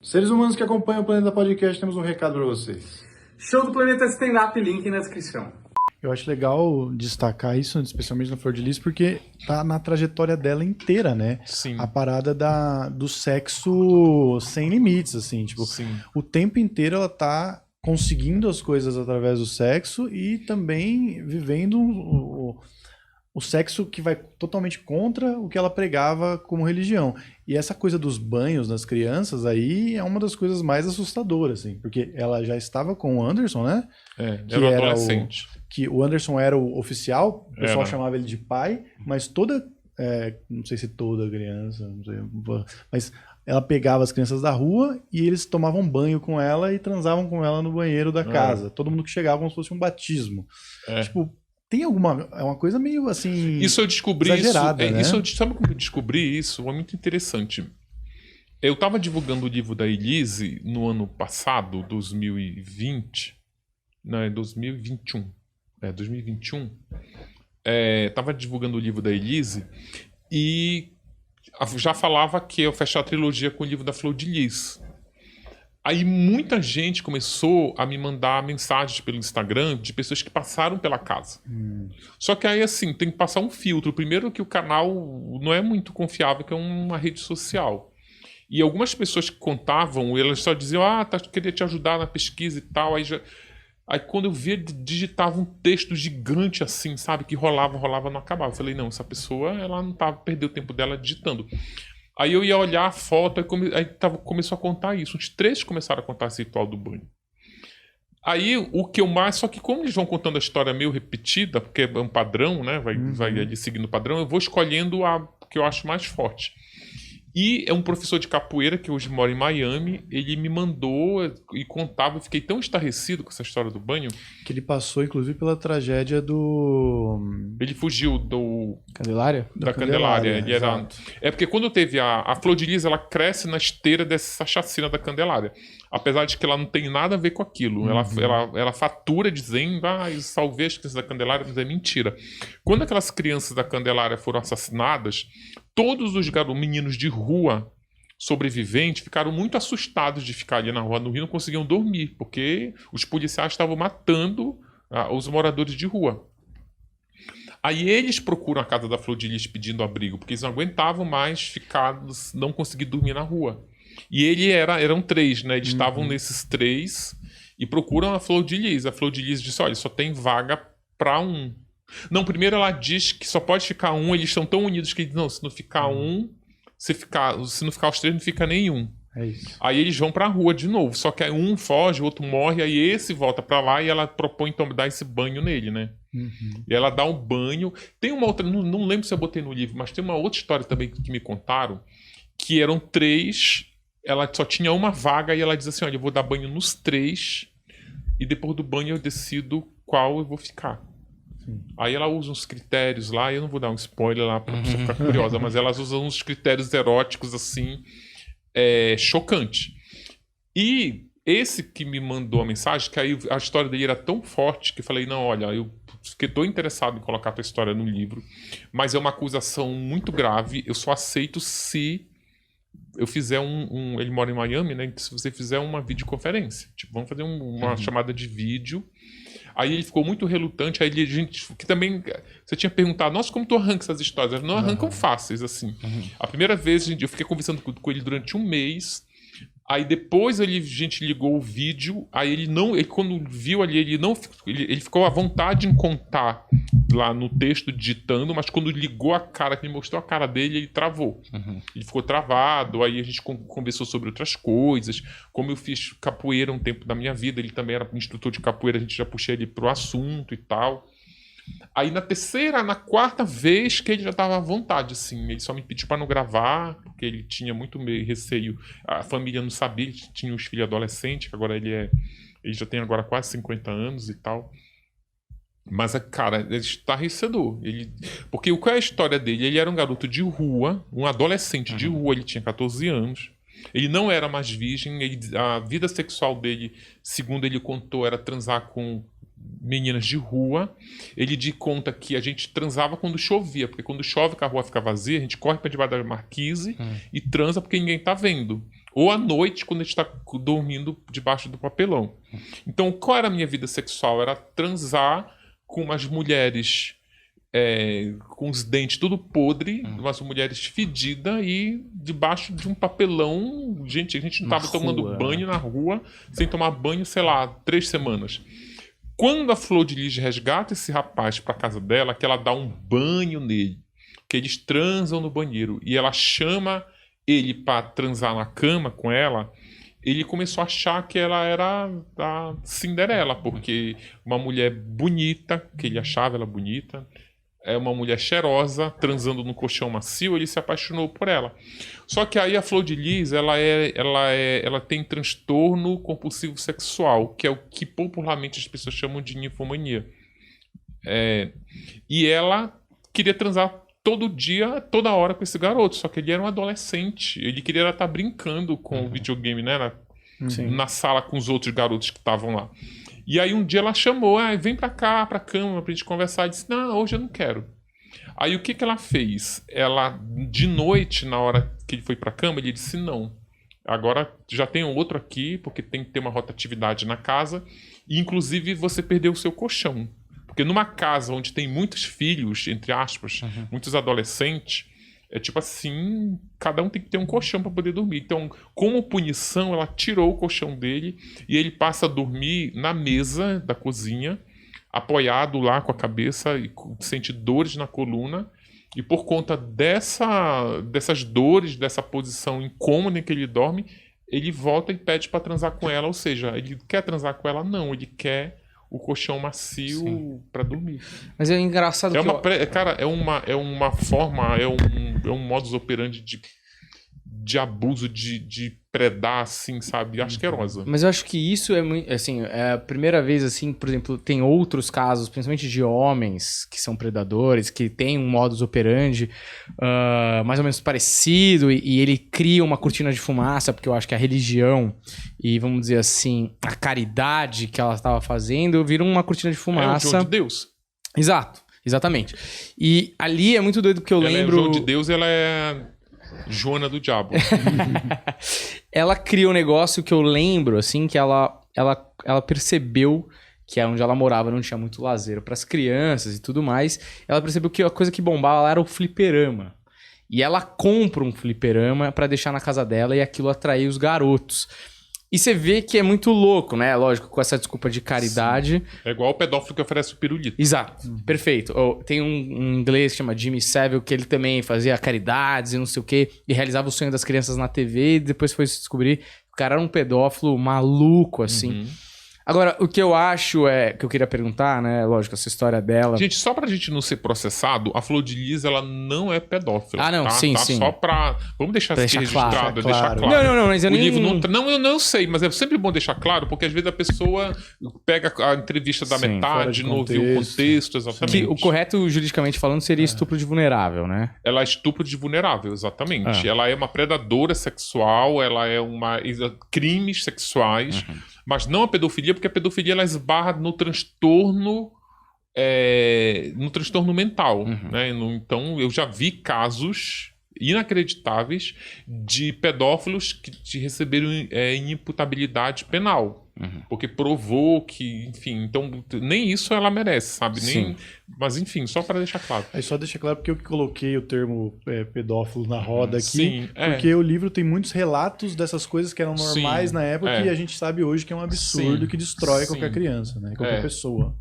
Seres humanos que acompanham o Planeta Podcast, temos um recado para vocês. Show do Planeta Stand-Up, link na descrição. Eu acho legal destacar isso, especialmente na Flor de Lis, porque tá na trajetória dela inteira, né? Sim. A parada do sexo sem limites, assim. Tipo, Sim. o tempo inteiro ela tá conseguindo as coisas através do sexo e também vivendo o sexo que vai totalmente contra o que ela pregava como religião. E essa coisa dos banhos nas crianças aí é uma das coisas mais assustadoras, assim, porque ela já estava com o Anderson, né? Que era um adolescente. Que o Anderson era o oficial, o pessoal Era. chamava ele de pai, mas não sei se toda criança, não sei, mas ela pegava as crianças da rua e eles tomavam banho com ela e transavam com ela no banheiro da casa. Todo mundo que chegava como se fosse um batismo. Tipo, tem alguma... É uma coisa meio assim... Isso eu descobri exagerada, né? Sabe como eu descobri isso? É muito interessante. Eu estava divulgando o livro da Elise no ano passado, 2020. Não, é 2021. 2021. Estava divulgando o livro da Elise e já falava que eu fechar a trilogia com o livro da Flor de Lis. Aí muita gente começou a me mandar mensagens pelo Instagram de pessoas que passaram pela casa. Só que aí, assim, tem que passar um filtro. Primeiro que o canal não é muito confiável, que é uma rede social. E algumas pessoas que contavam, elas só diziam, queria te ajudar na pesquisa e tal. Aí quando eu via, digitava um texto gigante assim, sabe? Que rolava, não acabava. Eu falei, não, essa pessoa, ela não tava, perdeu o tempo dela digitando. Aí eu ia olhar a foto, começou a contar isso. Uns três começaram a contar esse ritual do banho. Aí o que eu mais... Só que como eles vão contando a história meio repetida, porque é um padrão, né? Vai ali seguindo o padrão, eu vou escolhendo a que eu acho mais forte. E é um professor de capoeira que hoje mora em Miami. Ele me mandou e contava. Eu fiquei tão estarrecido com essa história do banho. Que ele passou, inclusive, pela tragédia do... Ele fugiu do... Candelária? Da Candelária. Ele era... É porque quando teve a Flor de Lis, ela cresce na esteira dessa chacina da Candelária. Apesar de que ela não tem nada a ver com aquilo. Ela fatura dizendo, eu salvei as crianças da Candelária, mas é mentira. Quando aquelas crianças da Candelária foram assassinadas, todos os meninos de rua sobreviventes ficaram muito assustados de ficar ali na rua no Rio, não conseguiam dormir, porque os policiais estavam matando os moradores de rua. Aí eles procuram a casa da Flor de Lis pedindo abrigo, porque eles não aguentavam mais não conseguir dormir na rua. E eram três, né? Eles estavam nesses três e procuram a Flor de Lis. A Flor de Lis disse, olha, só tem vaga para um. Não, primeiro ela diz que só pode ficar um, eles estão tão unidos que não, se não ficar um, se não ficar os três, não fica nenhum. É isso. Aí eles vão pra rua de novo, só que aí um foge, o outro morre, aí esse volta pra lá e ela propõe então dar esse banho nele, né? E ela dá um banho. Tem uma outra, não lembro se eu botei no livro, mas tem uma outra história também que me contaram, que eram três, ela só tinha uma vaga e ela diz assim, olha, eu vou dar banho nos três e depois do banho eu decido qual eu vou ficar. Aí ela usa uns critérios lá, eu não vou dar um spoiler lá pra pessoa ficar curiosa, mas elas usam uns critérios eróticos assim, chocante. E esse que me mandou a mensagem, que aí a história dele era tão forte que eu falei, não, olha, eu estou interessado em colocar a tua história no livro, mas é uma acusação muito grave, eu só aceito se eu fizer ele mora em Miami, né? Se você fizer uma videoconferência, tipo, vamos fazer uma chamada de vídeo. Aí ele ficou muito relutante, aí que também, você tinha perguntado, nossa, como tu arranca essas histórias? Elas não arrancam fáceis, assim. A primeira vez, eu fiquei conversando com ele durante um mês, aí depois a gente ligou o vídeo, aí ele quando viu ali, ele ficou à vontade em contar lá no texto, digitando, mas quando ligou a cara, que ele mostrou a cara dele, ele travou. Ele ficou travado, aí a gente conversou sobre outras coisas, como eu fiz capoeira um tempo da minha vida, ele também era instrutor de capoeira, a gente já puxou ele pro assunto e tal. Aí na quarta vez que ele já estava à vontade, assim, ele só me pediu para não gravar, porque ele tinha muito receio, a família não sabia, ele tinha os filhos adolescentes, que agora ele já tem agora quase 50 anos e tal. Mas, cara, é estarrecedor. Porque qual é a história dele? Ele era um garoto de rua, um adolescente de rua, ele tinha 14 anos. Ele não era mais virgem, a vida sexual dele, segundo ele contou, era transar com meninas de rua. Ele conta que a gente transava quando chovia, porque quando chove que a rua fica vazia, a gente corre para debaixo da marquise e transa porque ninguém tá vendo. ou à noite, quando a gente está dormindo debaixo do papelão. Então, qual era a minha vida sexual? Era transar com umas mulheres com os dentes tudo podre, umas mulheres fedidas e debaixo de um papelão. Gente, a gente não estava tomando banho na rua, sem tomar banho, sei lá, 3 semanas. Quando a Flor de Lis resgata esse rapaz para casa dela, que ela dá um banho nele, que eles transam no banheiro, e ela chama ele para transar na cama com ela, ele começou a achar que ela era a Cinderela, porque uma mulher bonita, que ele achava ela bonita, é uma mulher cheirosa, transando no colchão macio, ele se apaixonou por ela. Só que aí a Flor de Lis, ela tem transtorno compulsivo sexual, que é o que popularmente as pessoas chamam de ninfomania. E ela queria transar todo dia, toda hora com esse garoto, só que ele era um adolescente, ele queria estar brincando com o videogame, né, na sala com os outros garotos que estavam lá. E aí um dia ela chamou, vem pra cá, pra cama, pra gente conversar. E disse, não, hoje eu não quero. Aí o que ela fez? Ela, de noite, na hora que ele foi pra cama, ele disse, não. Agora já tem outro aqui, porque tem que ter uma rotatividade na casa. E inclusive você perdeu o seu colchão. Porque numa casa onde tem muitos filhos, entre aspas, muitos adolescentes, é tipo assim, cada um tem que ter um colchão para poder dormir. Então, como punição, ela tirou o colchão dele e ele passa a dormir na mesa da cozinha, apoiado lá com a cabeça e sente dores na coluna. E por conta dessas dores, dessa posição incômoda em que ele dorme, ele volta e pede para transar com ela. Ou seja, ele quer transar com ela? Não, ele quer o colchão macio para dormir. Mas é engraçado Cara, é uma forma, é um modus operandi de abuso, de predar, assim, sabe? Asquerosa. Mas eu acho que isso é muito, assim, é a primeira vez, assim, por exemplo, tem outros casos, principalmente de homens que são predadores, que tem um modus operandi mais ou menos parecido, e ele cria uma cortina de fumaça, porque eu acho que a religião e, vamos dizer assim, a caridade que ela estava fazendo vira uma cortina de fumaça. É o João de Deus. Exato, exatamente. E ali é muito doido, porque eu lembro... Ela é o João de Deus e ela é Joana do Diabo. Ela cria um negócio que eu lembro, assim, que ela percebeu que onde ela morava não tinha muito lazer para as crianças e tudo mais. Ela percebeu que a coisa que bombava lá era o fliperama. E ela compra um fliperama para deixar na casa dela e aquilo atrair os garotos. E você vê que é muito louco, né? Lógico, com essa desculpa de caridade. Sim. É igual o pedófilo que oferece o pirulito. Exato, perfeito. Tem um inglês que chama Jimmy Savile, que ele também fazia caridades e não sei o quê, e realizava o sonho das crianças na TV, e depois foi se descobrir que o cara era um pedófilo maluco, assim. Agora, o que eu acho que eu queria perguntar, né? Lógico, essa história dela... Gente, só pra gente não ser processado, a Flor de Lis, ela não é pedófila. Ah, não, tá? sim, tá sim. Só pra... Vamos deixar isso registrado, deixar claro. Não, mas eu nem... Livro não, eu não sei, mas é sempre bom deixar claro, porque às vezes a pessoa pega a entrevista da metade, não ouviu o contexto, exatamente. Que o correto, juridicamente falando, seria estupro de vulnerável, né? Ela é estupro de vulnerável, exatamente. Ela é uma predadora sexual, ela é crimes sexuais... Mas não a pedofilia, porque a pedofilia ela esbarra no transtorno mental. Né? Então, eu já vi casos inacreditáveis de pedófilos que receberam inimputabilidade penal. Porque provou que, enfim, então nem isso ela merece, sabe? Mas enfim, só para deixar claro. Aí só deixa claro porque eu coloquei o termo pedófilo na roda aqui, Sim, porque o livro tem muitos relatos dessas coisas que eram normais na época e a gente sabe hoje que é um absurdo que destrói qualquer criança, né? Qualquer pessoa.